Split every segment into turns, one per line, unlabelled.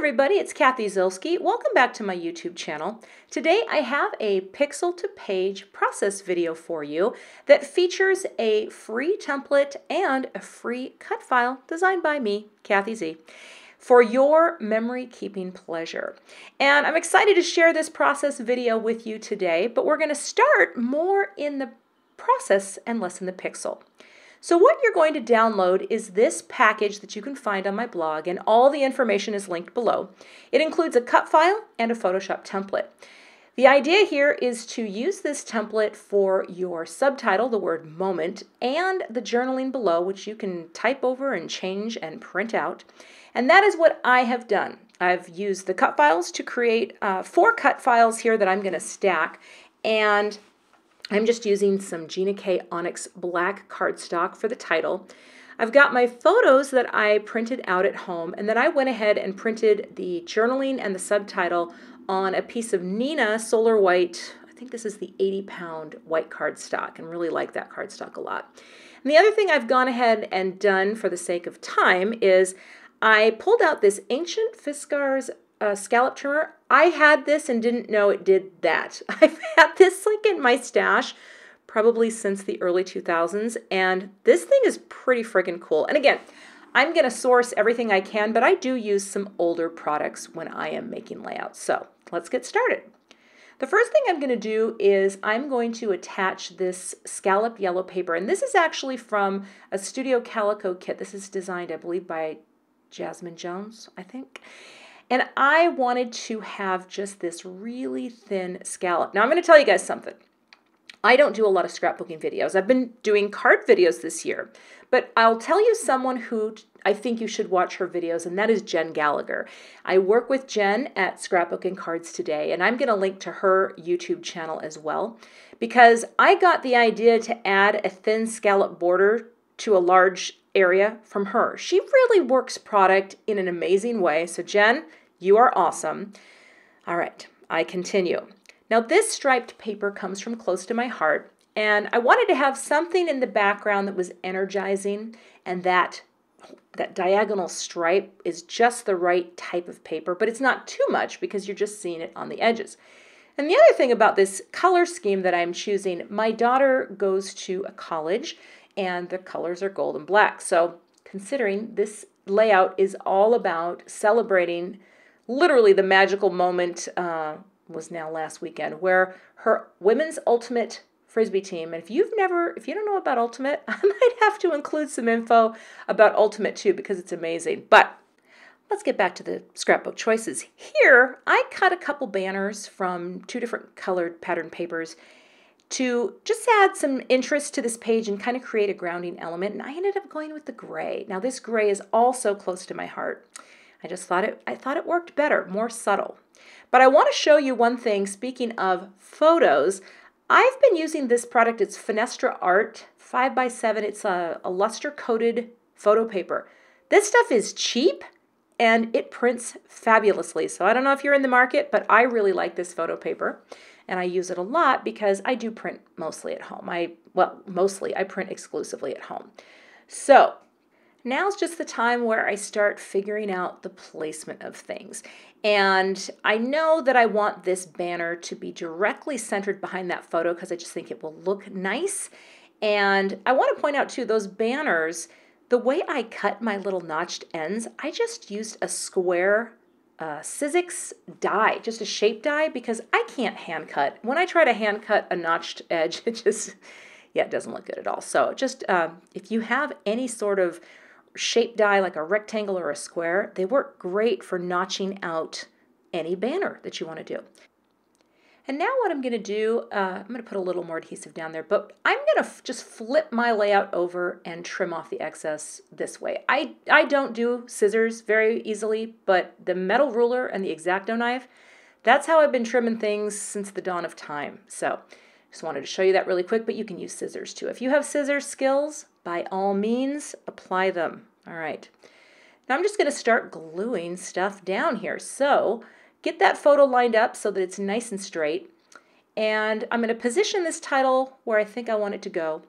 everybody, it's Cathy Zielske. Welcome back to my YouTube channel. Today I have a pixel to page process video for you that features a free template and a free cut file designed by me, Cathy Z, for your memory keeping pleasure. And I'm excited to share this process video with you today, but we're going to start more in the process and less in the pixel. So what you're going to download is this package that you can find on my blog, and all the information is linked below. It includes a cut file and a Photoshop template. The idea here is to use this template for your subtitle, the word moment, and the journaling below, which you can type over and change and print out. And that is what I have done. I've used the cut files to create 4 cut files here that I'm going to stack, and I'm just using some Gina ONYX black cardstock for the title. I've got my photos that I printed out at home, and then I went ahead and printed the journaling and the subtitle on a piece of Neenah Solar White. I think this is the 80-pound white cardstock, and really like that cardstock a lot. And the other thing I've gone ahead and done for the sake of time is I pulled out this ancient Fiskars scallop trimmer. I had this and didn't know it did that. I've had this like in my stash probably since the early 2000s, and this thing is pretty freaking cool. And again, I'm going to source everything I can, but I do use some older products when I am making layouts. So let's get started. The first thing I'm going to do is I'm going to attach this scallop yellow paper, and this is actually from a Studio Calico kit. This is designed, I believe, by Jasmine Jones, I think. And I wanted to have just this really thin scallop. Now I'm going to tell you guys something. I don't do a lot of scrapbooking videos. I've been doing card videos this year, but I'll tell you someone who I think you should watch her videos, and that is Jen Gallagher. I work with Jen at Scrapbooking Cards Today, and I'm going to link to her YouTube channel as well, because I got the idea to add a thin scallop border to a large area from her. She really works product in an amazing way. So Jen, you are awesome. All right, I continue. Now this striped paper comes from close to my heart, and I wanted to have something in the background that was energizing, and that diagonal stripe is just the right type of paper, but it's not too much because you're just seeing it on the edges. And the other thing about this color scheme that I'm choosing, my daughter goes to a college and the colors are gold and black. So considering this layout is all about celebrating literally the magical moment, was now last weekend, where her women's ultimate Frisbee team, and if you don't know about Ultimate, I might have to include some info about Ultimate too, because it's amazing. But let's get back to the scrapbook choices. Here, I cut a couple banners from 2 different colored pattern papers to just add some interest to this page and kind of create a grounding element, and I ended up going with the gray. Now this gray is also close to my heart. I thought it worked better, more subtle. But I want to show you one thing. Speaking of photos, I've been using this product. It's Fenestra Art 5x7. It's a luster coated photo paper. This stuff is cheap and it prints fabulously. So I don't know if you're in the market, but I really like this photo paper. And I use it a lot because I do print mostly at home. I print exclusively at home. So now's just the time where I start figuring out the placement of things. And I know that I want this banner to be directly centered behind that photo because I just think it will look nice. And I want to point out too, those banners, the way I cut my little notched ends, I just used a square Sizzix die, just a shape die, because I can't hand cut. When I try to hand cut a notched edge, it doesn't look good at all. So just if you have any sort of shape die like a rectangle or a square, they work great for notching out any banner that you want to do. And now what I'm going to do, I'm going to put a little more adhesive down there, but I'm going to just flip my layout over and trim off the excess this way. I don't do scissors very easily, but the metal ruler and the X-Acto knife, that's how I've been trimming things since the dawn of time. So just wanted to show you that really quick, but you can use scissors too. If you have scissors skills, by all means, apply them. All right. Now I'm just going to start gluing stuff down here. So get that photo lined up so that it's nice and straight. And I'm going to position this title where I think I want it to go.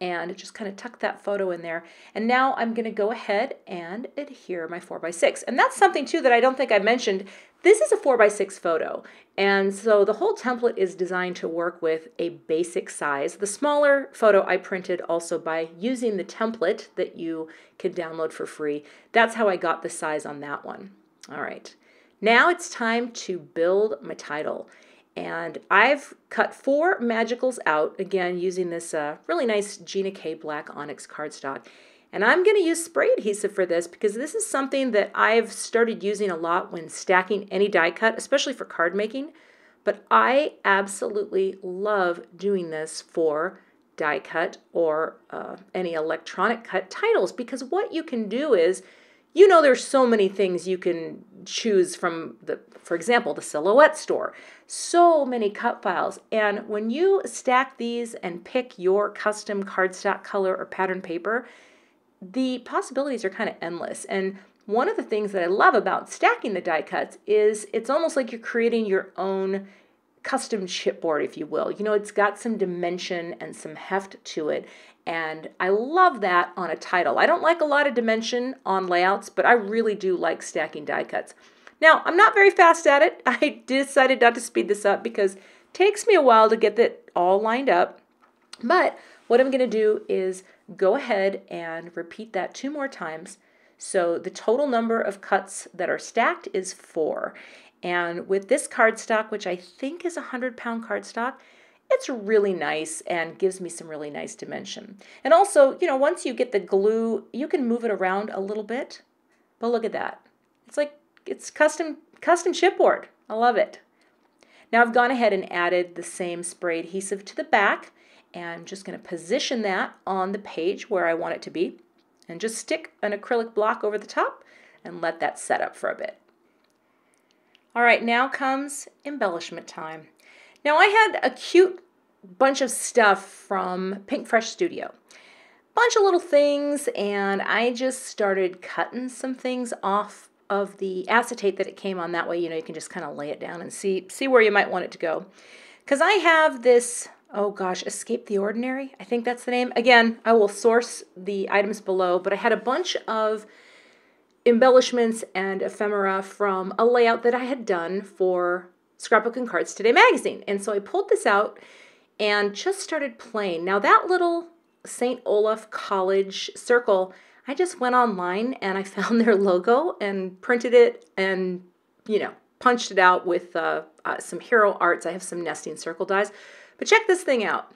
and just kind of tuck that photo in there. And now I'm going to go ahead and adhere my 4x6. And that's something too that I don't think I mentioned. This is a 4x6 photo. And so the whole template is designed to work with a basic size. The smaller photo I printed also by using the template that you can download for free. That's how I got the size on that one. All right. Now it's time to build my title. And I've cut 4 magicals out, again, using this really nice Gina K Black ONYX cardstock. And I'm going to use spray adhesive for this because this is something that I've started using a lot when stacking any die cut, especially for card making. But I absolutely love doing this for die cut or any electronic cut titles, because what you can do is, you know, there's so many things you can choose from, for example, the Silhouette store. So many cut files. And when you stack these and pick your custom cardstock color or pattern paper, the possibilities are kind of endless. And one of the things that I love about stacking the die cuts is it's almost like you're creating your own custom chipboard, if you will. You know, it's got some dimension and some heft to it. And I love that on a title. I don't like a lot of dimension on layouts, but I really do like stacking die cuts. Now, I'm not very fast at it. I decided not to speed this up because it takes me a while to get that all lined up. But what I'm going to do is go ahead and repeat that 2 more times. So the total number of cuts that are stacked is 4. And with this cardstock, which I think is a 100-pound cardstock, it's really nice and gives me some really nice dimension. And also, you know, once you get the glue, you can move it around a little bit. But look at that. It's like it's custom chipboard. I love it. Now I've gone ahead and added the same spray adhesive to the back, and I'm just going to position that on the page where I want it to be, and just stick an acrylic block over the top and let that set up for a bit. All right, now comes embellishment time. Now I had a cute bunch of stuff from Pinkfresh Studio. Bunch of little things, and I just started cutting some things off of the acetate that it came on. That way, you know, you can just kind of lay it down and see where you might want it to go. Because I have this, oh gosh, Escape the Ordinary, I think that's the name. Again, I will source the items below, but I had a bunch of embellishments and ephemera from a layout that I had done for Scrapbook and Cards Today magazine. And so I pulled this out and just started playing. Now that little St. Olaf College circle, I just went online and I found their logo and printed it and, you know, punched it out with some hero arts. I have some nesting circle dies. But check this thing out.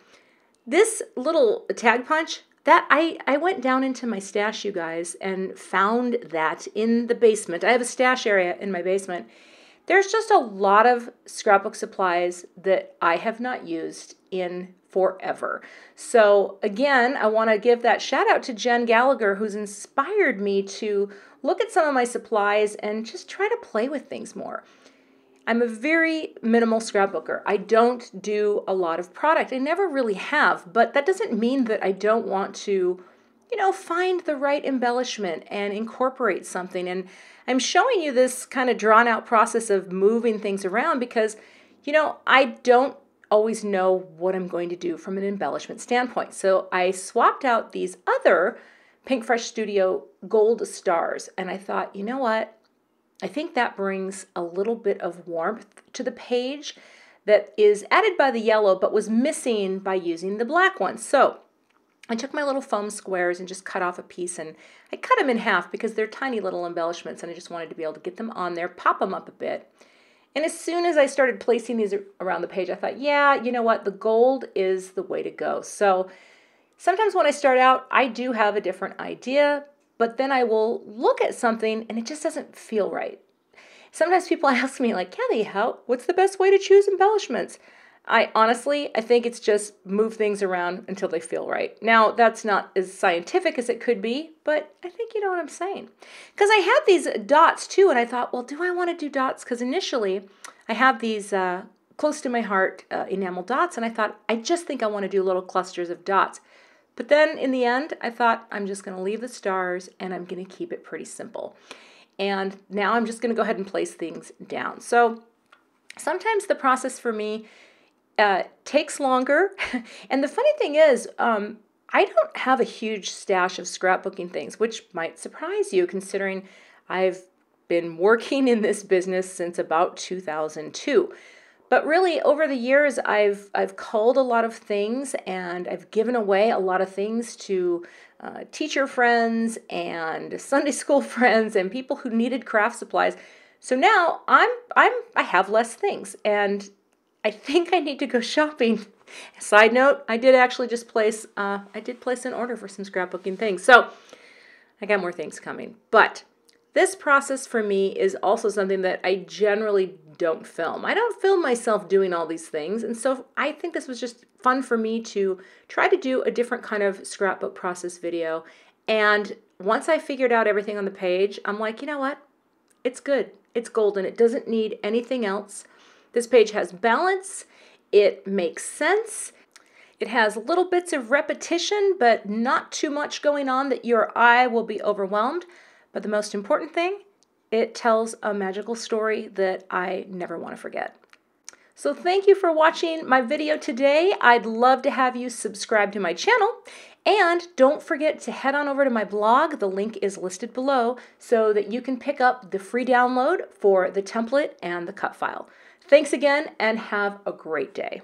This little tag punch, that I went down into my stash, you guys, and found that in the basement. I have a stash area in my basement. There's just a lot of scrapbook supplies that I have not used in forever. So again, I want to give that shout out to Jen Gallagher, who's inspired me to look at some of my supplies and just try to play with things more. I'm a very minimal scrapbooker. I don't do a lot of product. I never really have, but that doesn't mean that I don't want to, you know, find the right embellishment and incorporate something. And I'm showing you this kind of drawn out process of moving things around because, you know, I don't always know what I'm going to do from an embellishment standpoint. So I swapped out these other Pinkfresh Studio gold stars, and I thought, you know what? I think that brings a little bit of warmth to the page that is added by the yellow but was missing by using the black one. So I took my little foam squares and just cut off a piece, and I cut them in half because they're tiny little embellishments and I just wanted to be able to get them on there, pop them up a bit. And as soon as I started placing these around the page, I thought, yeah, you know what? The gold is the way to go. So sometimes when I start out, I do have a different idea, but then I will look at something and it just doesn't feel right. Sometimes people ask me like, Cathy, what's the best way to choose embellishments? I think it's just move things around until they feel right. Now, that's not as scientific as it could be, but I think you know what I'm saying. Because I had these dots too, and I thought, well, do I want to do dots? Because initially, I have these close to my heart enamel dots, and I thought, I just think I want to do little clusters of dots. But then in the end, I thought, I'm just going to leave the stars, and I'm going to keep it pretty simple. And now I'm just going to go ahead and place things down. So sometimes the process for me takes longer. And the funny thing is, I don't have a huge stash of scrapbooking things, which might surprise you considering I've been working in this business since about 2002. But really, over the years, I've culled a lot of things, and I've given away a lot of things to teacher friends and Sunday school friends and people who needed craft supplies. So now I have less things, and I think I need to go shopping. Side note, I did actually just place an order for some scrapbooking things. So I got more things coming. But this process for me is also something that I generally don't film. I don't film myself doing all these things. And so I think this was just fun for me to try to do a different kind of scrapbook process video. And once I figured out everything on the page, I'm like, you know what? It's good. It's golden. It doesn't need anything else. This page has balance. It makes sense. It has little bits of repetition, but not too much going on that your eye will be overwhelmed. But the most important thing, it tells a magical story that I never want to forget. So thank you for watching my video today. I'd love to have you subscribe to my channel. And don't forget to head on over to my blog. The link is listed below so that you can pick up the free download for the template and the cut file. Thanks again and have a great day.